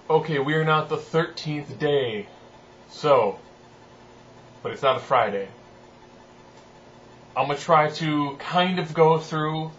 Okay, we are now at the 13th day. So, but it's not a Friday. I'm going to try to kind of go through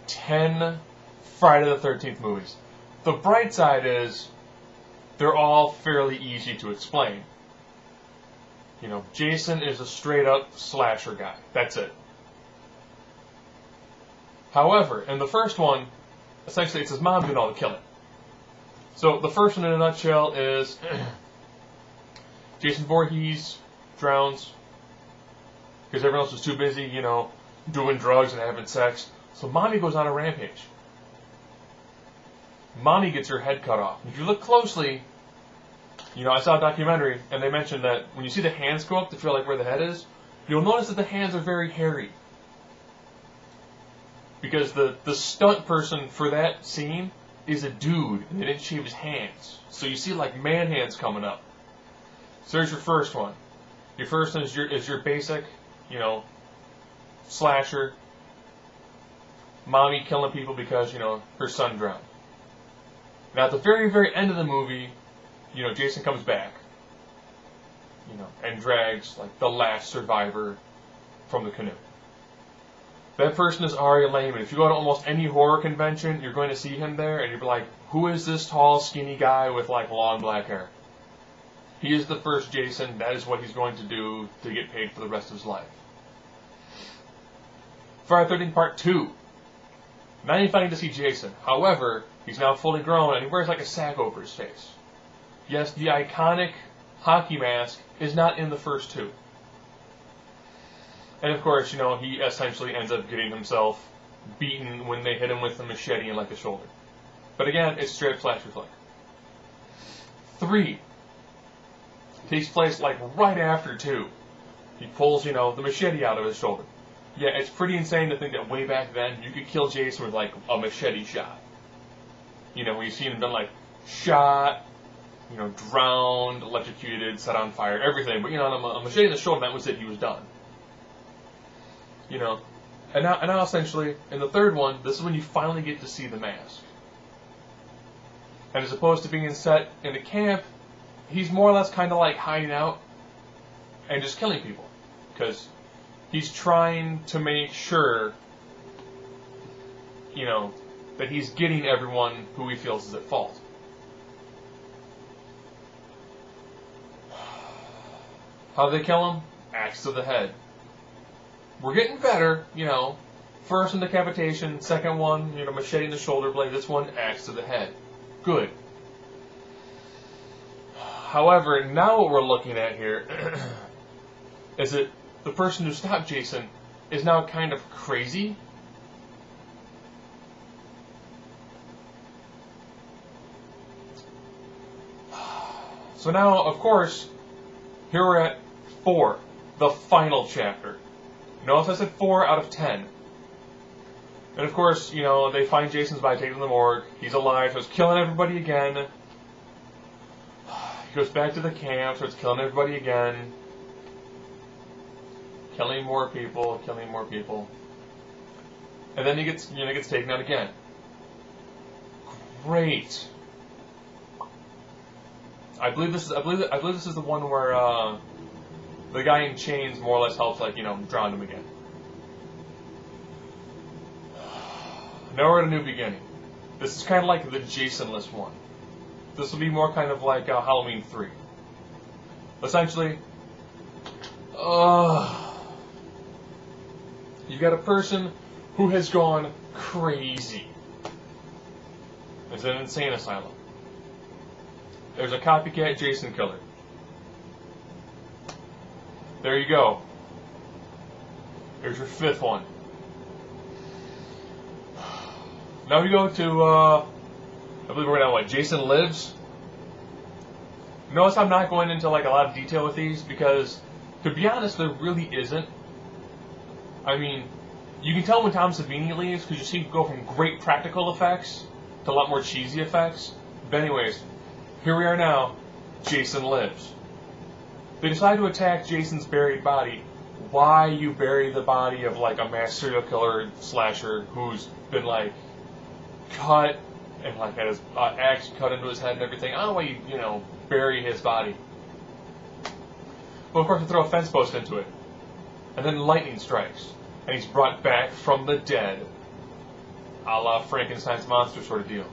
10 Friday the 13th movies. The bright side is they're all fairly easy to explain. You know, Jason is a straight up slasher guy. That's it. However, in the first one, essentially it's his mom doing all the killing. So the first one in a nutshell is Jason Voorhees drowns because everyone else was too busy, you know, doing drugs and having sex. So Mommy goes on a rampage. Mommy gets her head cut off. If you look closely, you know, I saw a documentary and they mentioned that when you see the hands go up to feel like where the head is, you'll notice that the hands are very hairy. Because the stunt person for that scene is a dude, and they didn't shave his hands. So you see like man hands coming up. So there's your first one. Your first one is your basic, you know, slasher. Mommy killing people because, you know, her son drowned. Now at the very, very end of the movie, you know, Jason comes back. You know, and drags like the last survivor from the canoe. That person is Ari Lehman. If you go to almost any horror convention, you're going to see him there, and you'll be like, who is this tall, skinny guy with, like, long black hair? He is the first Jason. That is what he's going to do to get paid for the rest of his life. Friday the 13th Part 2. Not even funny to see Jason. However, he's now fully grown, and he wears, like, a sack over his face. Yes, the iconic hockey mask is not in the first two. And of course, you know, he essentially ends up getting himself beaten when they hit him with a machete in like the shoulder. But again, it's straight up slasher flick. 3 takes place like right after 2. He pulls, you know, the machete out of his shoulder. Yeah, it's pretty insane to think that way back then you could kill Jason with like a machete shot. You know, we've seen him done like shot, you know, drowned, electrocuted, set on fire, everything. But you know, a machete in the shoulder, that was it. He was done. You know, and now essentially, in the third one, this is when you finally get to see the mask. And as opposed to being set in a camp, he's more or less kind of like hiding out and just killing people. Because he's trying to make sure, you know, that he's getting everyone who he feels is at fault. How do they kill him? Axe to the head. We're getting better, you know. First one, decapitation. Second one, you know, machete in the shoulder blade. This one, axe to the head. Good. However, now what we're looking at here is that the person who stopped Jason is now kind of crazy. So now, of course, here we're at 4, the final chapter. Notice I said 4 out of 10. And of course, you know, they find Jason's body, take him to the morgue. He's alive, so he's killing everybody again. He goes back to the camp, starts killing everybody again. Killing more people, killing more people. And then he gets, you know, gets taken out again. Great. I believe this is the one where the guy in chains more or less helps, like, you know, drown him again. Now we're at a new beginning. This is kind of like the Jason-less one. This will be more kind of like Halloween 3. Essentially, you've got a person who has gone crazy. It's an insane asylum. There's a copycat Jason killer. There you go. There's your 5th one. Now we go to, I believe we're now at Jason Lives. Notice I'm not going into like a lot of detail with these because, to be honest, there really isn't. I mean, you can tell when Tom Savini leaves because you see him go from great practical effects to a lot more cheesy effects. But anyways, here we are now. Jason Lives. They decide to attack Jason's buried body. Why you bury the body of like a mass serial killer slasher who's been like cut and like had his axe cut into his head and everything. I don't know why you bury his body. Well, of course, you throw a fence post into it, and then lightning strikes, and he's brought back from the dead, a la Frankenstein's monster sort of deal.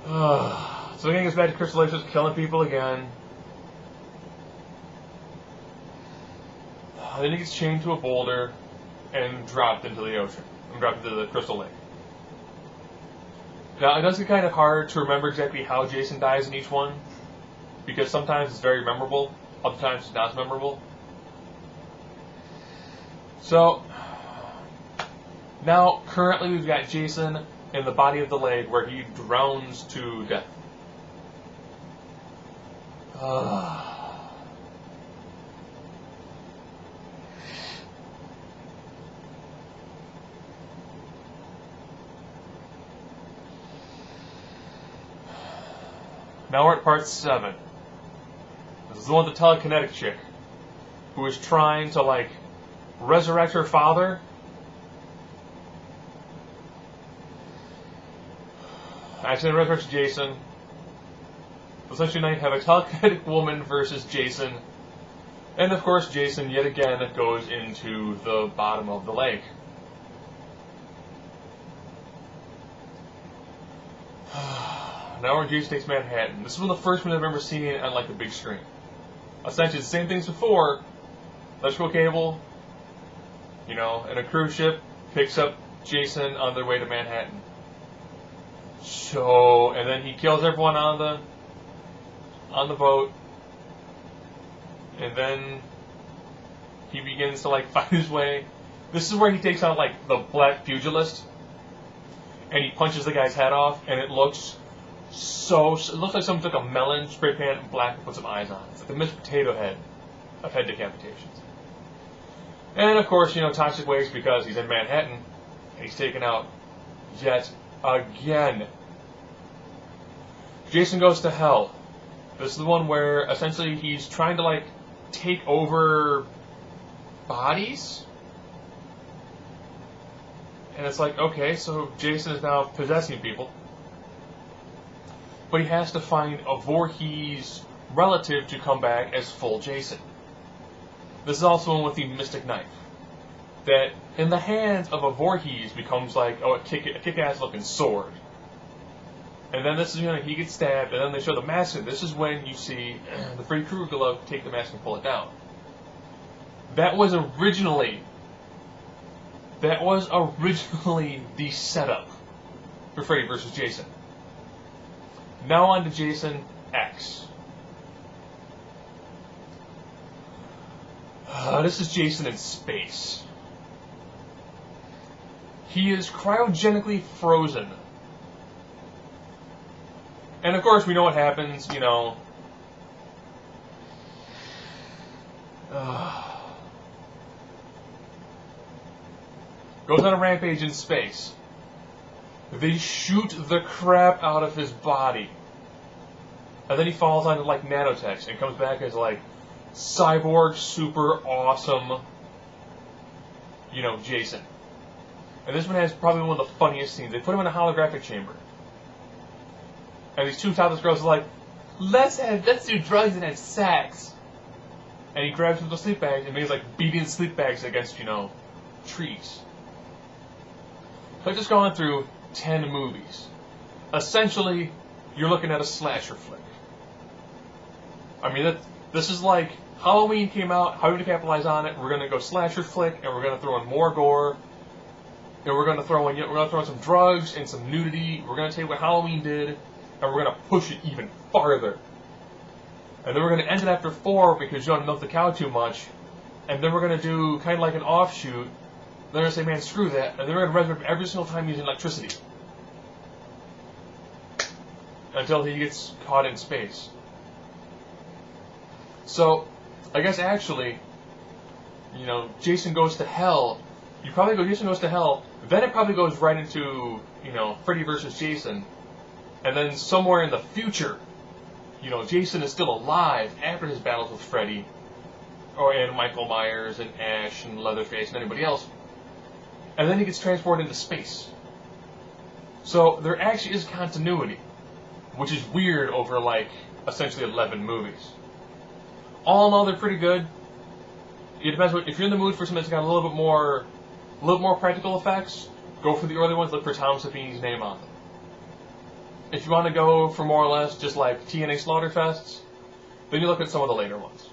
So then he goes back to Crystal Lake, just killing people again. Then he gets chained to a boulder and dropped into the ocean. And dropped into the Crystal Lake. Now, it does get kind of hard to remember exactly how Jason dies in each one, because sometimes it's very memorable, other times it's not memorable. So, now, currently we've got Jason in the body of the lake where he drowns to death. Now we're at part 7. This is the one with the telekinetic chick, who is trying to, like, resurrect her father. Accidentally resurrects Jason. Essentially, now you have a telekinetic woman versus Jason. And of course, Jason, yet again, goes into the bottom of the lake. Now we're in Jason Takes Manhattan. This is one of the first ones I've ever seen on like the big screen. Essentially the same things before. Electrical cable, and a cruise ship picks up Jason on their way to Manhattan. So, and then he kills everyone on the boat. And then he begins to like fight his way. This is where he takes out like the black pugilist. And he punches the guy's head off, and it looks it looks like someone took a melon, spray painted it black, and put some eyes on it. It's like the Mr. Potato Head of head decapitations. And of course, Toxic Waste, because he's in Manhattan, and he's taken out yet again. Jason Goes to Hell. This is the one where essentially he's trying to like take over bodies. And it's like, okay, so Jason is now possessing people. But he has to find a Voorhees relative to come back as full Jason. This is also one with the Mystic Knife. That in the hands of a Voorhees becomes like a kick-ass looking sword. And then this is he gets stabbed, and then they show the mask. This is when you see the Freddy Krueger glove take the mask and pull it down. That was originally the setup for Freddy vs. Jason. Now on to Jason X. This is Jason in space. He is cryogenically frozen. And of course we know what happens, Goes on a rampage in space. They shoot the crap out of his body. And then he falls onto like nanotechs and comes back as like cyborg, super awesome, Jason. And this one has probably one of the funniest scenes. They put him in a holographic chamber. And these two topless girls are like, let's do drugs and have sex. And he grabs them with the sleep bags and he's like beating sleep bags against, trees. So I've just gone through 10 movies. Essentially, you're looking at a slasher flick. I mean, this is like Halloween came out. How are we going to capitalize on it? We're going to go slasher flick, and we're going to throw in more gore, and we're going to throw in some drugs and some nudity. We're going to take what Halloween did, and we're going to push it even farther. And then we're going to end it after 4 because you don't milk the cow too much. And then we're going to do kind of like an offshoot. They're going to say, man, screw that. And then we're going to resurrect every single time using electricity. Until he gets caught in space. So, I guess actually, Jason Goes to Hell. You probably go Jason Goes to Hell. Then it probably goes right into, Freddy vs. Jason. And then somewhere in the future, Jason is still alive after his battles with Freddy. And Michael Myers and Ash and Leatherface and anybody else. And then he gets transported into space. So there actually is continuity, which is weird over like essentially 11 movies. All in all, they're pretty good. It depends if you're in the mood for something that's got a little more practical effects. Go for the early ones. Look for Tom Savini's name on them. If you want to go for more or less just like TNA Slaughterfests, then you look at some of the later ones.